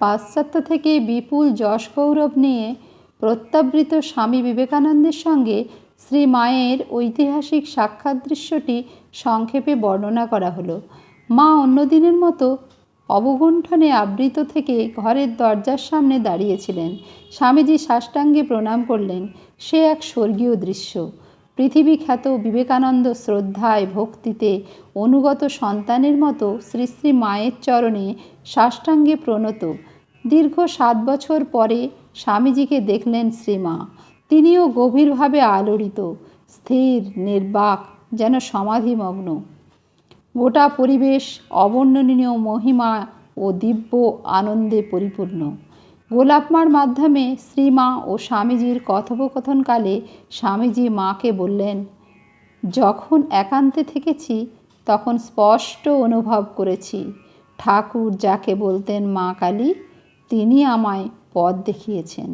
পাশ্চাত্য থেকে বিপুল যশ গৌরব নিয়ে প্রত্যাবৃত স্বামী বিবেকানন্দের সঙ্গে শ্রী মায়ের ঐতিহাসিক সাক্ষাৎ দৃশ্যটি সংক্ষেপে বর্ণনা করা হলো। মা অন্যদিনের মতো অবগুণ্ঠনে আবৃত থেকে ঘরের দরজার সামনে দাঁড়িয়েছিলেন। স্বামীজি সাষ্টাঙ্গে প্রণাম করলেন। সে এক স্বর্গীয় দৃশ্য। পৃথিবী খ্যাত বিবেকানন্দ শ্রদ্ধায় ভক্তিতে অনুগত সন্তানের মতো শ্রী শ্রী মায়ের চরণে সাষ্টাঙ্গে প্রণত। দীর্ঘ 7 বছর পরে স্বামীজিকে দেখলেন শ্রীমা। তিনিও গভীরভাবে আলোড়িত, স্থির, নির্বাক, যেন সমাধিমগ্ন। গোটা পরিবেশ অবর্ণনীয় মহিমা ও দিব্য আনন্দে পরিপূর্ণ। গোলাপমার মাধ্যমে শ্রীমা ও স্বামীজির কথোপকথনকালে স্বামীজি মাকে বললেন, যখন একান্তে থেকেছি তখন স্পষ্ট অনুভব করেছি ঠাকুর যাকে বলতেন মা কালী, তিনি আমায় পথ দেখিয়েছেন।